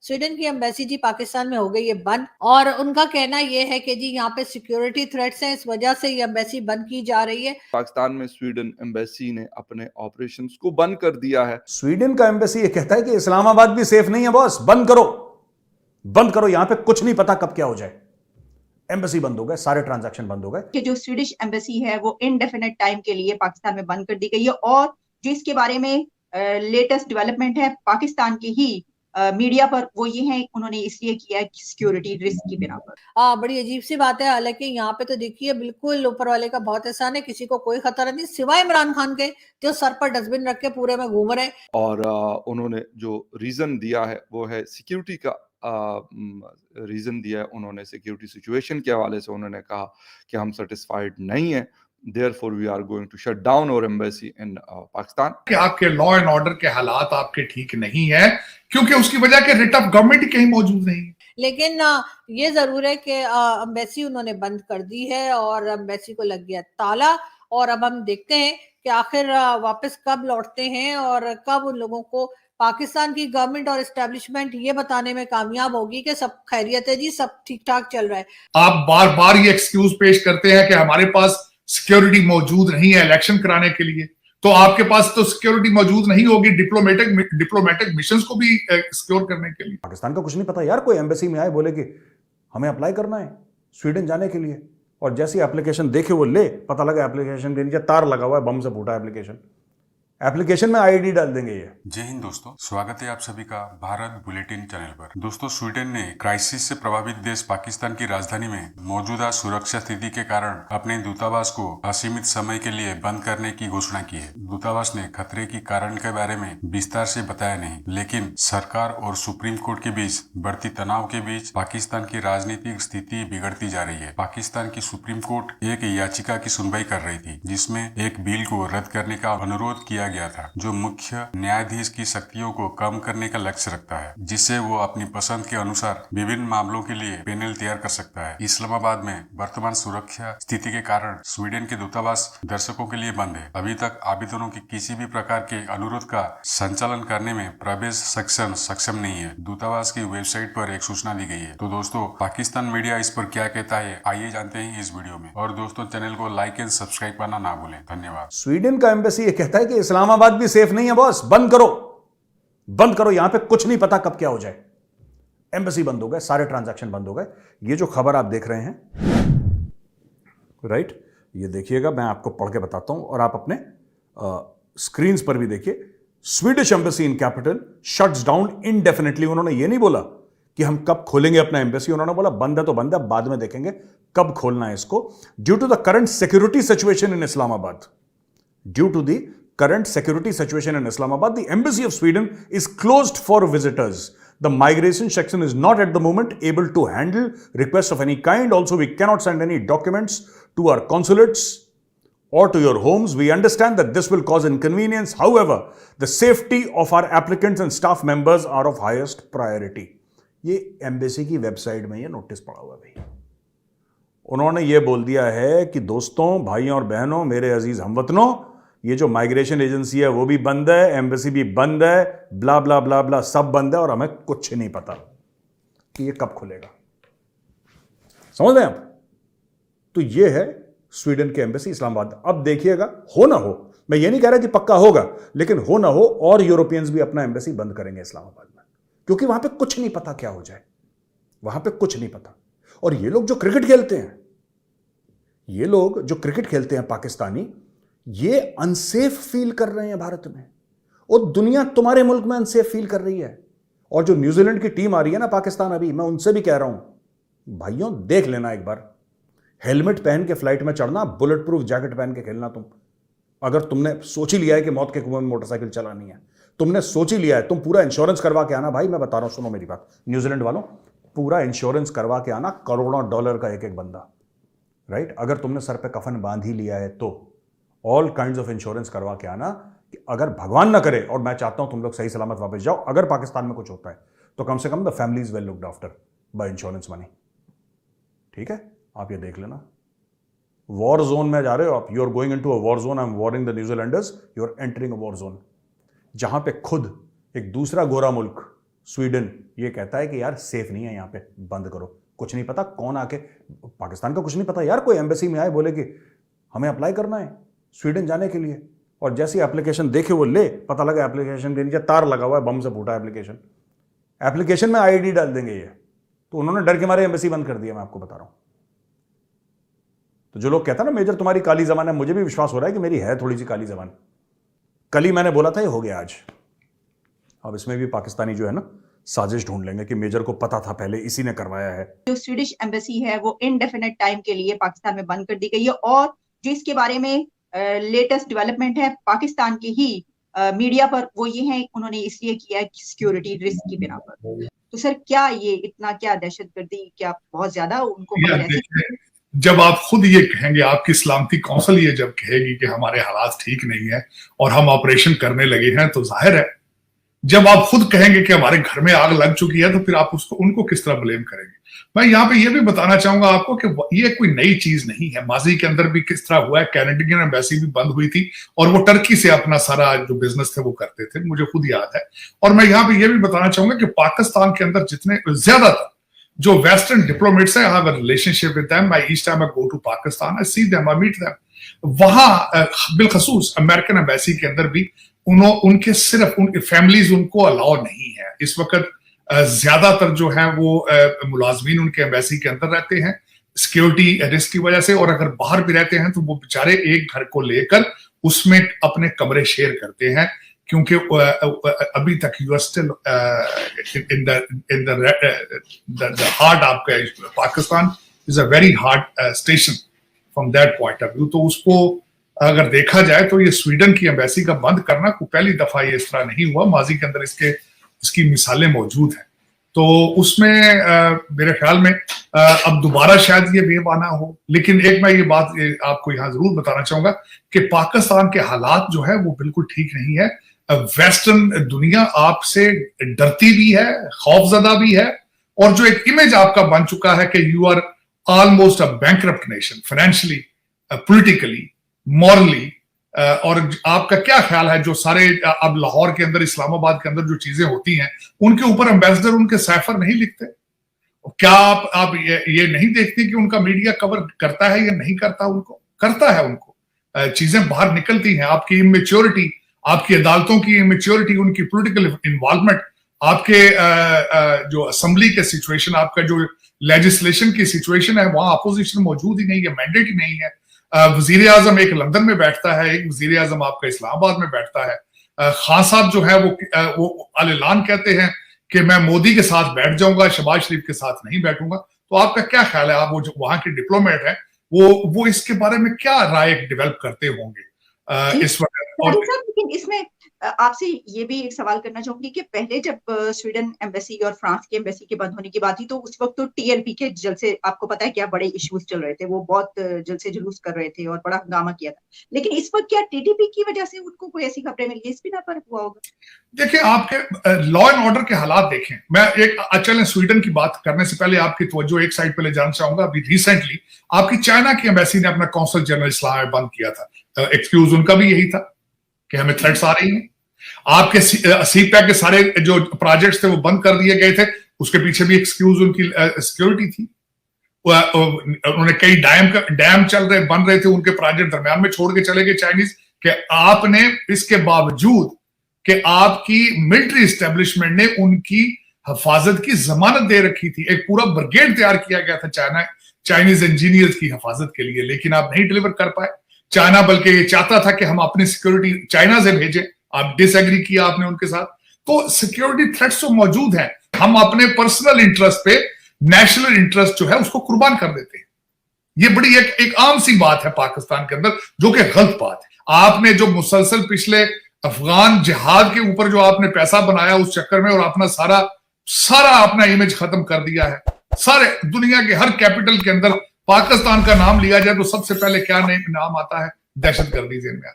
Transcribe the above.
Sweden की embassy जी पाकिस्तान में हो गई है बंद, और उनका कहना ये है कि जी यहाँ पे सिक्योरिटी थ्रेट्स हैं, इस वजह से ये एम्बेसी बंद की जा रही है। पाकिस्तान में स्वीडन एम्बेसी ने अपने ऑपरेशंस को बंद कर दिया है। स्वीडन का एम्बेसी ये कहता है कि इस्लामाबाद भी सेफ नहीं है बॉस, बंद करो, बंद करो, यहां पे कुछ नहीं पता कब क्या हो जाए। एम्बेसी बंद हो गए, सारे ट्रांजैक्शन बंद हो गए। कि जो स्वीडिश एम्बेसी है वो इनडेफिनेट टाइम के लिए पाकिस्तान में बंद कर दी गई है, और जो इसके बारे में लेटेस्ट डेवलपमेंट है पाकिस्तान की ही मीडिया पर, वो ये है उन्होंने इसलिए किया है सिक्योरिटी रिस्क की बिना पर। बड़ी अजीब सी बात है। हालांकि यहाँ पे तो देखिए बिल्कुल ऊपर वाले का बहुत एहसान है, किसी को कोई खतरा नहीं सिवाय इमरान खान के, जो सर पर डस्टबिन रख के पूरे में घूम रहे हैं। और उन्होंने जो रीजन दिया है वो है सिक्योरिटी का रीजन दिया है। उन्होंने सिक्योरिटी सिचुएशन के हवाले से उन्होंने कहा कि हम सेटिस्फाइड नहीं है, therefore we are going to shut down our embassy in Pakistan. कि आपके लॉ एंड ऑर्डर के हालात आपके ठीक नहीं है, क्योंकि उसकी वजह के रिट ऑफ गवर्नमेंट ही कहीं मौजूद नहीं है। लेकिन ये जरूर है कि एम्बेसी उन्होंने बंद कर दी है और एम्बेसी को लग गया ताला, और अब हम देखते हैं कि आखिर वापस कब लौटते हैं और कब उन लोगों को पाकिस्तान की गवर्नमेंट और एस्टेब्लिशमेंट ये बताने में कामयाब होगी कि सब खैरियत है जी, सब ठीक ठाक चल रहा है। आप बार बार ये एक्सक्यूज पेश करते हैं कि हमारे पास सिक्योरिटी मौजूद नहीं है इलेक्शन कराने के लिए, तो आपके पास तो सिक्योरिटी मौजूद नहीं होगी डिप्लोमेटिक मिशंस को भी सिक्योर करने के लिए। पाकिस्तान का कुछ नहीं पता यार, कोई एम्बेसी में आए बोले कि हमें अप्लाई करना है स्वीडन जाने के लिए, और जैसी एप्लीकेशन देखे वो ले, पता लगा एप्लीकेशन के नीचे तार लगा हुआ है, बम से फूटा एप्लीकेशन में आईडी डाल देंगे ये। जय हिंद दोस्तों, स्वागत है आप सभी का भारत बुलेटिन चैनल पर। दोस्तों, स्वीडन ने क्राइसिस से प्रभावित देश पाकिस्तान की राजधानी में मौजूदा सुरक्षा स्थिति के कारण अपने दूतावास को असीमित समय के लिए बंद करने की घोषणा की है। दूतावास ने खतरे की कारण के बारे में विस्तार से बताया नहीं, लेकिन सरकार और सुप्रीम कोर्ट के बीच बढ़ती तनाव के बीच पाकिस्तान की राजनीतिक स्थिति बिगड़ती जा रही है। पाकिस्तान की सुप्रीम कोर्ट एक याचिका की सुनवाई कर रही थी, जिसमें एक बिल को रद्द करने का अनुरोध किया गया था, जो मुख्य न्यायाधीश की शक्तियों को कम करने का लक्ष्य रखता है, जिससे वो अपनी पसंद के अनुसार विभिन्न मामलों के लिए पैनल तैयार कर सकता है। इस्लामाबाद में वर्तमान सुरक्षा स्थिति के कारण स्वीडन के दूतावास दर्शकों के लिए बंद है। अभी तक आवेदनों के किसी भी प्रकार के अनुरोध का संचालन करने में प्रवेश सक्षम नहीं है। दूतावास की वेबसाइट पर एक सूचना दी गई है। तो दोस्तों, पाकिस्तान मीडिया इस पर क्या कहता है, आइए जानते हैं इस वीडियो में। और दोस्तों, चैनल को लाइक एंड सब्सक्राइब करना ना भूलें। धन्यवाद। स्वीडन का एम्बेसी ये कहता है कि इस्लामाबाद भी सेफ नहीं है बॉस, बंद करो, बंद करो, यहां पे कुछ नहीं पता कब क्या हो जाए। एम्बेसी बंद हो गए, सारे ट्रांजैक्शन बंद हो गए। ये जो खबर आप देख रहे हैं, राइट, ये देखिएगा, मैं आपको पढ़ के बताता हूं और आप अपने स्क्रीन पर भी देखिए। Swedish embassy in capital shuts down indefinitely. उन्होंने ये नहीं बोला कि हम कब खोलेंगे अपना एम्बेसी, उन्होंने बोला बंद है तो बंद है, बाद में देखेंगे कब खोलना है इसको। Due to the current security situation in Islamabad, due to the current security situation in Islamabad, the embassy of Sweden is closed for visitors. The migration section is not at the moment able to handle requests of any kind. Also, we cannot send any documents to our consulates or to your homes. We understand that this will cause inconvenience. However, the safety of our applicants and staff members are of highest priority. ये embassy की website में ये notice पड़ा हुआ है भाई। उन्होंने ये बोल दिया है कि दोस्तों, भाइयों और बहनों, मेरे अजीज हमवतनों, ये जो माइग्रेशन एजेंसी है वो भी बंद है, एम्बेसी भी बंद है, ब्ला ब्ला ब्ला ब्ला सब बंद है, और हमें कुछ नहीं पता कि ये कब खुलेगा। समझ रहे हैं आप? तो ये है स्वीडन के एम्बेसी इस्लामाबाद। अब देखिएगा, हो ना हो, मैं ये नहीं कह रहा कि पक्का होगा, लेकिन हो ना हो और यूरोपियंस भी अपना एम्बेसी बंद करेंगे इस्लामाबाद में, क्योंकि वहां पे कुछ नहीं पता क्या हो जाए, वहां पे कुछ नहीं पता। और ये लोग जो क्रिकेट खेलते हैं, ये लोग जो क्रिकेट खेलते हैं पाकिस्तानी, ये अनसेफ फील कर रहे हैं भारत में, और दुनिया तुम्हारे मुल्क में अनसेफ फील कर रही है। और जो न्यूजीलैंड की टीम आ रही है ना पाकिस्तान, अभी मैं उनसे भी कह रहा हूं, भाइयों देख लेना एक बार, हेलमेट पहन के फ्लाइट में चढ़ना, बुलेट प्रूफ जैकेट पहन के खेलना। तुम अगर तुमने सोच ही लिया है कि मौत के कुएं में मोटरसाइकिल चलानी है, तुमने सोच ही लिया है, तुम पूरा इंश्योरेंस करवा के आना। भाई मैं बता रहा हूं, सुनो मेरी बात, न्यूजीलैंड वालों, पूरा इंश्योरेंस करवा के आना, करोड़ों डॉलर का एक एक बंदा, राइट। अगर तुमने सर पे कफन बांध ही लिया है तो ऑल काइंड्स ऑफ इंश्योरेंस करवा के आना, कि अगर भगवान ना करे, और मैं चाहता हूं तुम लोग सही सलामत वापस जाओ, अगर पाकिस्तान में कुछ होता है तो कम से come the family is well looked after by insurance money. ठीक है, आप ये देख लेना। वॉर जोन में जा रहे हो आप, you are going into a war zone, I am warning the New Zealanders, you are entering a war zone, जहां पे खुद एक दूसरा गोरा मुल्क स्वीडन ये कहता है कि यार सेफ नहीं है यहाँ पे, बंद करो। कुछ नहीं पता कौन आके, पाकिस्तान का कुछ नहीं पता यार, कोई एम्बेसी में आए बोले कि हमें अप्लाई करना है स्वीडन जाने के लिए, और जैसी एप्लीकेशन देखे वो ले, पता लगा एप्लीकेशन के नीचे तार लगा हुआ है, बम से फूटा एप्लीकेशन में आईडी डाल देंगे ये। तो उन्होंने डर के मारे एम्बेसी बंद कर दिया, मैं आपको बता रहा हूं। तो जो लोग कहते हैं ना मेजर तुम्हारी काली जबान है, मुझे भी विश्वास हो रहा है कि मेरी है थोड़ी सी काली जबान। कल ही मैंने बोला था, ये हो गया आज। अब इसमें भी पाकिस्तानी जो है ना साजिश ढूंढ लेंगे कि मेजर को पता था पहले, इसी ने करवाया है। जो स्वीडिश एम्बेसी है वो इनडेफिनेट टाइम के लिए पाकिस्तान में बंद कर दी गई है, और जो इसके बारे में लेटेस्ट डेवलपमेंट है पाकिस्तान की ही मीडिया पर, वो ये है उन्होंने इसलिए किया है सिक्योरिटी रिस्क की बिना पर। तो सर क्या ये इतना, क्या दहशतगर्दी, क्या बहुत ज्यादा उनको खबर ऐसी? जब आप खुद ये कहेंगे, आपकी सलामती काउंसिल ये जब कहेगी कि हमारे हालात ठीक नहीं है और हम ऑपरेशन करने लगे हैं, तो जाहिर है जब आप खुद कहेंगे कि हमारे घर में आग लग चुकी है, तो फिर आप उनको किस तरह ब्लेम करेंगे। मैं यहाँ पे ये भी बताना चाहूंगा आपको कि ये कोई नई चीज नहीं है, माजी के अंदर भी किस तरह हुआ है। कैनेडियन एम्बेसी भी बंद हुई थी और वो टर्की से अपना सारा जो बिजनेस थे वो करते थे, मुझे खुद याद है। और मैं यहाँ पे ये भी बताना चाहूंगा कि पाकिस्तान के अंदर जितने ज्यादातर जो वेस्टर्न डिप्लोमेट्स है, I have a relationship with them, I each time I go to Pakistan I see them, I meet them. वहां बिलखसूस अमेरिकन एम्बेसी के अंदर भी उनके सिर्फ उनके फैमिलीज उनको अलाउ नहीं है इस वक्त। ज्यादातर जो है वो मुलाजमीन उनके एम्बेसी के अंदर रहते हैं सिक्योरिटी रिस्क की वजह से, और अगर बाहर भी रहते हैं तो वो बेचारे एक घर को लेकर उसमें अपने कमरे शेयर करते हैं, क्योंकि अभी तक you are still in the heart आपका Pakistan is a very hard station from that point of view. तो उसको अगर देखा जाए तो ये स्वीडन की एम्बेसी का बंद करना को पहली दफा ये इस तरह नहीं हुआ, माजी के अंदर इसकी मिसालें मौजूद हैं। तो उसमें मेरे ख्याल में अब दोबारा शायद ये वेव आना हो। लेकिन एक मैं ये बात आपको यहाँ जरूर बताना चाहूंगा कि पाकिस्तान के हालात जो है वो बिल्कुल ठीक नहीं है। वेस्टर्न दुनिया आपसे डरती भी है, खौफजदा भी है, और जो एक इमेज आपका बन चुका है कि you are almost a bankrupt nation, financially, politically, morally. और आपका क्या ख्याल है जो सारे अब लाहौर के अंदर, इस्लामाबाद के अंदर जो चीजें होती हैं, उनके ऊपर एम्बेसडर उनके सैफर नहीं लिखते? क्या आप ये नहीं देखते कि उनका मीडिया कवर करता है या नहीं करता? उनको करता है, उनको चीजें बाहर निकलती हैं। आपकी इमेच्योरिटी, आपकी अदालतों की इमेच्योरिटी, उनकी पॉलिटिकल इन्वॉल्वमेंट, आपके जो असेंबली के सिचुएशन, आपका जो लेजिस्लेशन की सिचुएशन है, वहां अपोजिशन मौजूद ही नहीं है, मैंडेट ही नहीं है। वजीर आजम एक लंदन में बैठता है, एक वजीर आजम आपका इस्लामाबाद में बैठता है। खान साहब जो है वो अल-ऐलान कहते हैं कि मैं मोदी के साथ बैठ जाऊंगा, शहबाज शरीफ के साथ नहीं बैठूंगा। तो आपका क्या ख्याल है, आप वो जो वहां के डिप्लोमेट है वो इसके बारे में क्या राय डेवलप करते होंगे इस वक्त? और लेकिन इसमें आपसे ये भी एक सवाल करना चाहूंगी कि पहले जब स्वीडन एम्बेसी और फ्रांस की एम्बेसी के बंद होने की बात थी, तो उस वक्त तो टीएलपी के जलसे, आपको पता है क्या बड़े इश्यूज चल रहे थे, वो बहुत जलसे जुलूस कर रहे थे और बड़ा हंगामा किया था। लेकिन इस वक्त क्या टीटीपी की वजह से उनको कोई ऐसी खबरें मिली, इस बिना पर हुआ होगा? देखिए, आपके लॉ एंड ऑर्डर के हालात देखें। मैं एक चलें स्वीडन की बात करने से पहले आपकी तवज्जो एक साइड पे ले जाना चाहूंगा। अभी रिसेंटली आपकी चाइना की एम्बेसी ने अपना कौंसल जनरल इस्लाम में बंद किया था। एक्सक्यूज उनका भी यही था कि हमें थ्रेट्स आ रही हैं। आपके सीपैक के सारे जो प्रोजेक्ट्स थे वो बंद कर दिए गए थे, उसके पीछे भी एक्सक्यूज उनकी सिक्योरिटी थी। उन्होंने कई डैम बन रहे थे, उनके प्रोजेक्ट दरमियान में छोड़ के चले गए चाइनीज। कि आपने इसके बावजूद कि आपकी मिलिट्री एस्टेब्लिशमेंट ने उनकी हिफाजत की जमानत दे रखी थी, एक पूरा ब्रिगेड तैयार किया गया था चाइनीज इंजीनियर्स की हिफाजत के लिए, लेकिन आप नहीं डिलीवर कर पाए। चाइना बल्कि ये चाहता था कि हम अपनी सिक्योरिटी चाइना से भेजें, आप डिसएग्री किया आपने उनके साथ। तो सिक्योरिटी थ्रेट्स तो मौजूद हैं, हम अपने पर्सनल इंटरेस्ट पे नेशनल इंटरेस्ट जो है उसको कुर्बान कर देते हैं। ये बड़ी एक आम सी बात है पाकिस्तान के अंदर, जो कि गलत बात है। आपने जो मुसलसल पिछले अफगान जिहाद के ऊपर जो आपने पैसा बनाया उस चक्कर में, और अपना सारा अपना इमेज खत्म कर दिया है। सारे दुनिया के हर कैपिटल के अंदर पाकिस्तान का नाम लिया जाए तो सबसे पहले क्या नाम आता है? दहशतगर्दी ज़हन में आती है।